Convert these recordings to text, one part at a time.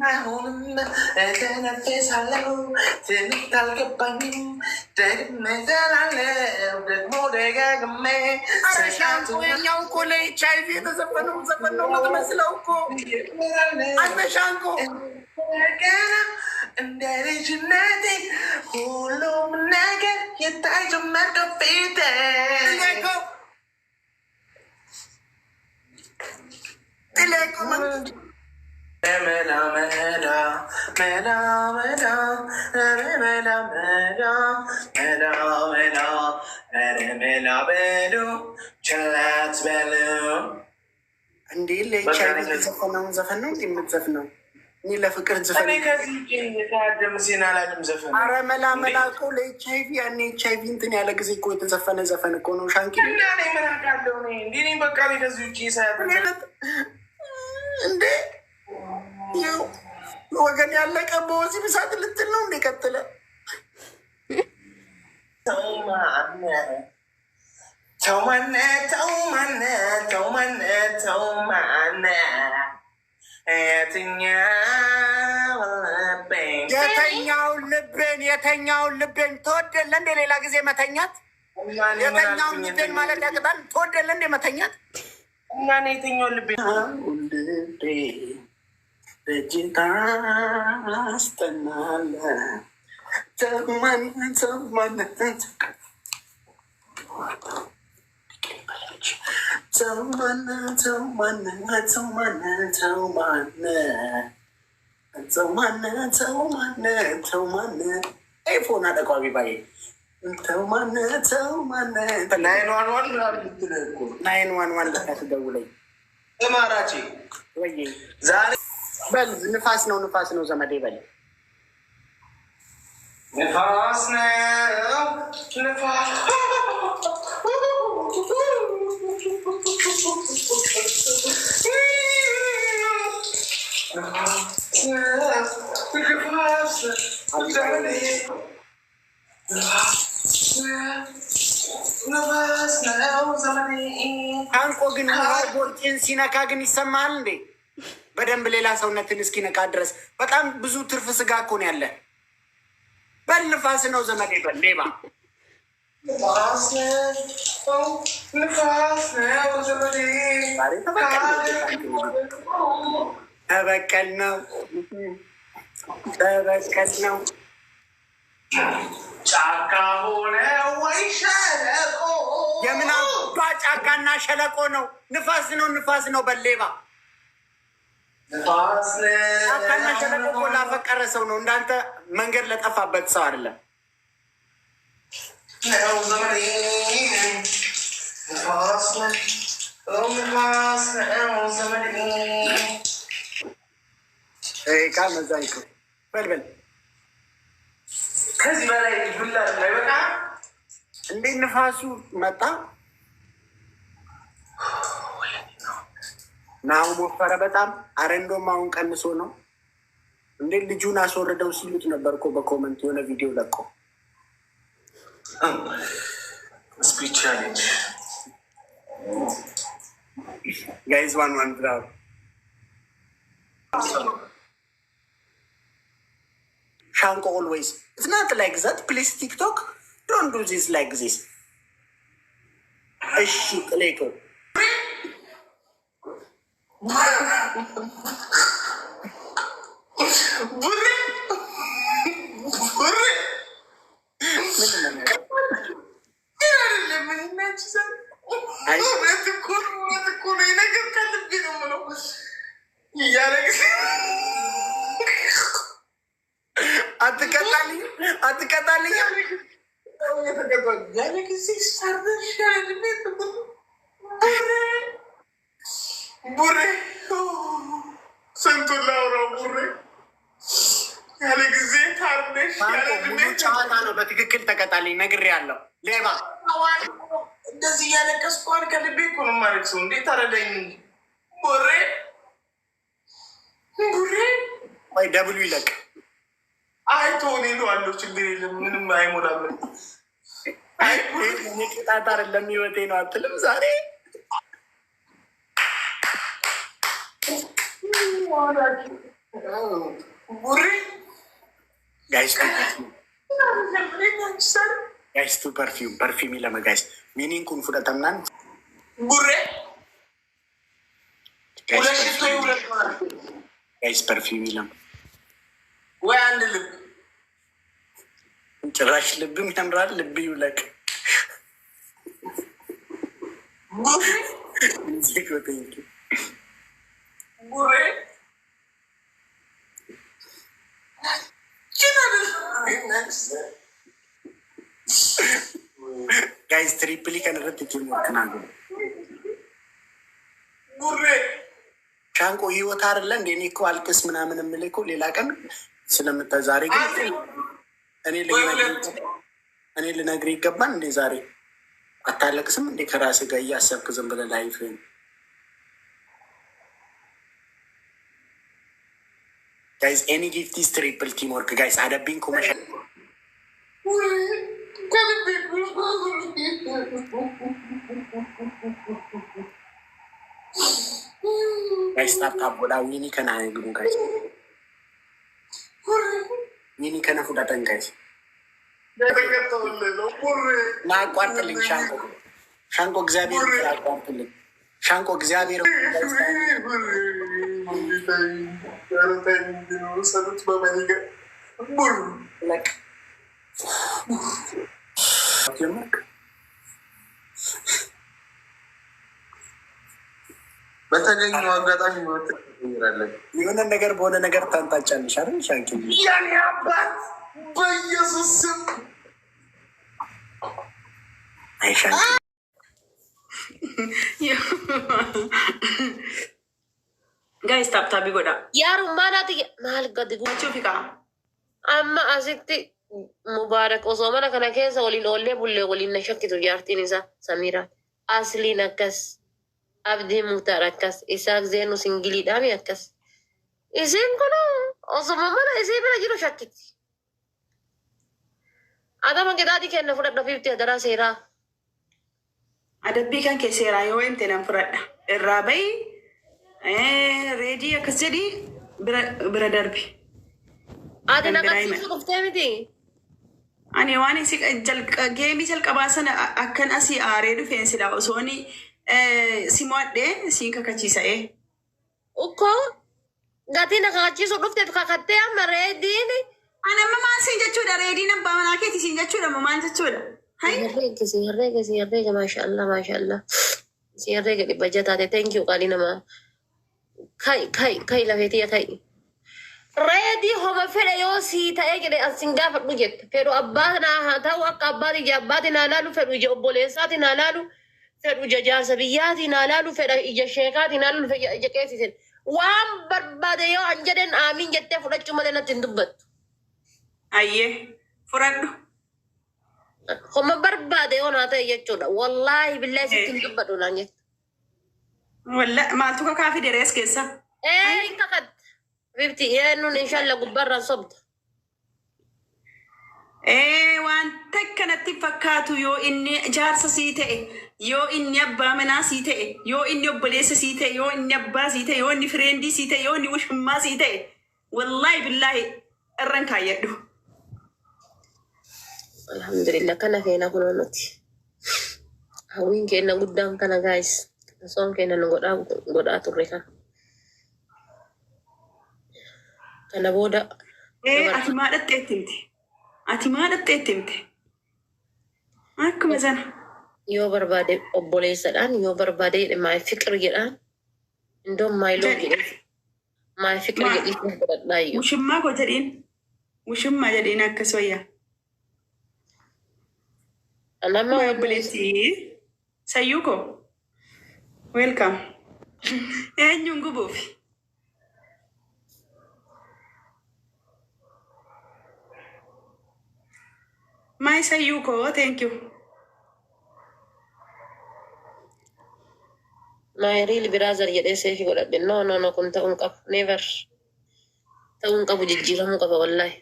አይሆንም እተነፍሳለሁ ትምህርት አልገባኝም ደግሜ እዘላለሁ ደግሞ ደጋግሜ ሻንቆ የኛው እኮ ለኤች አይ ቪ የተዘፈነው ዘፈን ነው የምትመስለው እኮ አንተ ሻንቆ እንደ ልጅነቴ ሁሉም ነገር የታይ ጀመር ከፊቴ መላ መላ መላ መላ መላ መላ መላ መላ መላ በሉ ቸላት በሉ እንዴ ለኤች አይ ቪ የተዘፈነውን ዘፈን ነው እንዴ የምትዘፍነው? እኔ ለፍቅር ዘፈን ኧረ መላ መላ እኮ ለኤች አይ ቪ ያኔ ኤች አይ ቪ እንትን ያለ ጊዜ እኮ የተዘፈነ ዘፈን እኮ ነው። ሻንቂ እንዴ ወገን ያለቀ በወሲብ እሳት ልትል ነው እንዴ? ቀጥለ ተው ማነ ተው ማነ ተው ማነ ተው ማነ የተኛውን ልቤን ትወደለ እንደ ሌላ ጊዜ መተኛት የተኛውን ልቤን ማለት ያቅጣል። ትወደለ እንደ መተኛት እና የተኛውን ልቤን ደጅታ አስጠናለ ተማነ ተማነ ተማነ ተማነ ተማነ ተማነ ተማነ ተማነ ተማነ ኤፎን አጠቋቢ ባይ ተማነ ተማነ ናይን ዋን ዋን ለታትደውለኝ ማራቼ ወይ ዛሬ በል ንፋስ ነው ንፋስ ነው ዘመዴ በል ንፋስ ነው ንፋስ አንቆ ግን ቦርጭን ሲነካ ግን ይሰማል እንዴ? በደንብ ሌላ ሰውነትን እስኪነካ ድረስ በጣም ብዙ ትርፍ ስጋ እኮ ነው ያለ። በል ንፋስ ነው ዘመዴ በል ሌባ ተበቀል ነው ተበቀል ነው ጫካ ሆነ ወይ ሸለቆ የምን አባ ጫካና ሸለቆ ነው? ንፋስ ነው ንፋስ ነው በል ሌባ ጫካና ሸለቆ እኮ ላፈቀረ ሰው ነው። እንዳንተ መንገድ ለጠፋበት ሰው አይደለም። ቃል መዛኝ በልበል ከዚህ በላይ ዱላ በቃ እንዴት ንፋሱ መጣ ናሁ ሞፈረ በጣም አረ እንደውም አሁን ቀንሶ ነው እንዴ ልጁን አስወርደው ሲሉት ነበር እኮ በኮመንት የሆነ ቪዲዮ ለቆ ስፒች ቻሌንጅ ጋይዝ ዋን ብራው ሻንቆ ኦልዌይስ ኢትስ ናት ላይክ ዛት ፕሊዝ ቲክቶክ ዶንት ዱ ዚስ ላይክ ዚስ። እሺ ጥሌቆ አትቀጣልኝ ያለ ጊዜ ቡሬ ስንቱን ላውራው ቡሬ ያለ ጊዜ ታርነሽ ጨዋታ ነው። በትክክል ተቀጣልኝ ነግሬያለሁ። ሌባ እንደዚህ እያለቀስኩ ከልቤ እኮ ነው ማለት ሰው እንዴት አረዳኝ ቡሬ ቡሬ ወይ ደብሉ ይለቅ አይቶ እኔ እለዋለሁ። ችግር የለም ምንም አይሞላም። ቅጣት አይደለም ህይወቴ ነው አትልም ዛሬ Burri. Guys, tu perfume. Perfume lama guys. Meaning kun fudhatamnaan. Burre. Guys, Udah situ perfume. udah keluar. Guys, perfume lama. Gue andel. ጭራሽ ልብም ያምራል። ልብ ይውለቅ። Burre. ጋይስ ትሪፕሊ ከነረት ሞርክናሉ ቡሬ ሻንቆ ህይወት አይደለ እንደ እኔ እኮ አልቅስ ምናምን የምልህ እኮ ሌላ ቀን ስለምታዛሬ ግን እኔ ልነግርህ ይገባል እንዴ? ዛሬ አታለቅስም እንዴ? ከራስህ ጋር እያሰብክ ዝም ብለህ ላይፍህን ጋይስ ኤኒ ጊፍት ኢዝ ትሪፕል ቲም ወርክ ጋይስ አደብኝ ኮመሻ ጋይስ ታፕታፕ ወዳ ዊኒ ከና ግሩ ጋይስ ዊኒ ከና ፉዳተን ጋይስ ላቋርጥልኝ ሻንቆ እግዚአብሔር ላቋርጥልኝ ሻንቆ እግዚአብሔር በተገኘው አጋጣሚ የሆነ ነገር በሆነ ነገር ታንጣጫለሽ አይደል? ሻንቂ ያኔ አባት በኢየሱስ ስም አይሻንቂ ጋይስ ታፕታቢ ጎዳ Yaaru maanaati maal gadi achuu fi kaa amma asitti mubaarak osoo mana kana keessa waliin oollee bullee waliin na shakkitu jaartiin isaa Samiraa. Asliin akkas Abdii Muktaar akkas Isaaq Zeenuu singiliidhaami akkas. Isiin kun osoma mana isii bira jiru shakkiti. Adama qixaaxii kenna fudhadha fiifti adaraa seeraa. adabbii kan kee seeraa yoo himte nan fudhadha irraa bahi reedii akkas jedhi bira darbi. Ati naqabsiisuu dhuftee miti. Ani waan isi geemii jalqabaa sana akkan asii aaree dhufeen sila osooni si mo'adhee siin kakachiisa'ee. Ukkoo gatii na kakachiisuu dhufteef kakattee amma reediin. Ani amma maal siin jechuudha reediin abbaa manaa keeti siin jechuudha moo maal jechuudha? Siyarreega maashaallah maashaallah. Siyarreega dhibba jataate thank you qaalii namaa. Kai lafeetiya kai. Reedii homa fedhe yoo sii ta'ee jedhe asin gaafadhu jette. Fedhu abbaa naa haa ta'u akka abbaati ija abbaati naa laalu fedhu ija obboleessaati naa laalu fedhu ija jaarsa biyyaati naa laalu fedha ija sheekaati naa laalu fedha ija qeessisin. Waan barbaade yoo an jedhen aamiin jettee fudhachuu malee natti hin dubbattu. Ayyee fudhadhu. Homa barbaade yoo naa ta'e jechuudha. Wallaahi billaahi sitti hin dubbadhu naan jette. Maaltu kakaa fi derees keessa? Hin kakatte. Fifti yeennuun inshallah gubbarraan sobda. Wanta kanatti fakkaatu yoo inni jaarsa sii ta'e, yoo inni abbaa manaa sii ta'e, yoo inni obboleessa sii ta'e, yoo inni abbaa sii ta'e, yoo inni fireendii sii ta'e, yoo inni wushummaa sii ta'e, wallaahi billaahi irran kaayyadhu. Alhamdulillah kana keena kunoo nuti. Hawwiin keenya guddaan kana gaayis. Soon keenya nu godhaa turre kana. Kana booda. Ati maa dhaxxeetti himte? Ati maa dhaxxeetti himte? Akkuma sana. Yoo barbaade obboleessadhaan yoo barbaade maay fiqir jedhaan indoon maayiloo jedhe maay fiqir jedhii godhadhaa iyyuu. Wushummaa koo jedhiin. Wushummaa jedhiin akkas wayyaa. Nama obboleessi sayyuu koo. Welcome. Eenyuun gubuufi? My Sayuko, thank you. My real brother jedhee seefi godhadhe. No, kun ta'uun qabu. Never. Ta'uun qabu jijjiiramuu qaba wallahi.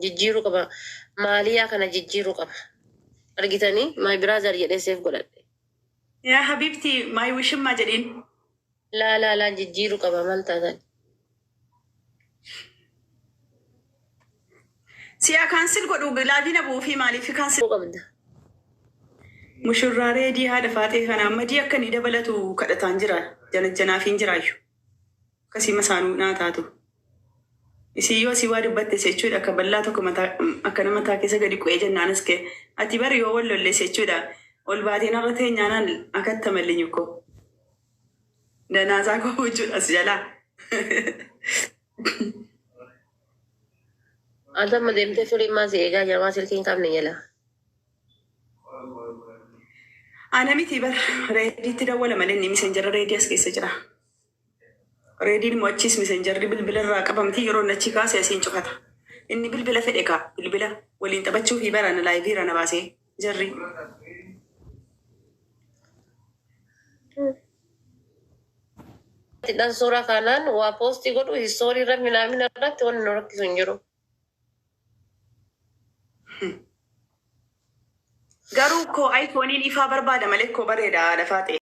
Jijjiiruu qaba. Maaliyaa kana jijjiiruu qaba. Argitanii my brother jedhee seef godhadhe. Yaa Habibti, my wishummaa jedhiin. Laa jijjiiruu qaba maal taatan. Si'a kaansil godhu laafina buufii maaliif kaansil qabda. mushurraa reedii haadha faatee kana ammadii akka ni dabalatu kadhataan jira janaafiin jiraayyu akkasii masaanuu naa taatu isii yoo si waa dubbatte jechuudha akka bal'aa tokko akka nama mataa keessa gadi qu'ee jennaanis kee ati bari yoo wal lolle jechuudha ol baateen irra teenyaanaan akkatti mallinyu ko danaasaa koo jechuudhas jalaa. Alta deemtee firii maas eegaa jira maas ilkiin qabne jala. Ana miti bara reediitti dawwala malee inni misenjara reedii as keessa jira. Reediin mo'achiis misenjarri bilbila irraa qabamti yeroo nachi kaase asiin cufata. Inni bilbila fedhe kaa bilbila waliin taphachuu fi barana laayivii irra na baasee jarri. Tidhaan suuraa kanaan waa poostii godhu histoorii irra minaamina irratti wanni nu rakkisu hin jiru. Garuu koo ayfooniin ifaa barbaada malee koo bareeda lafaate.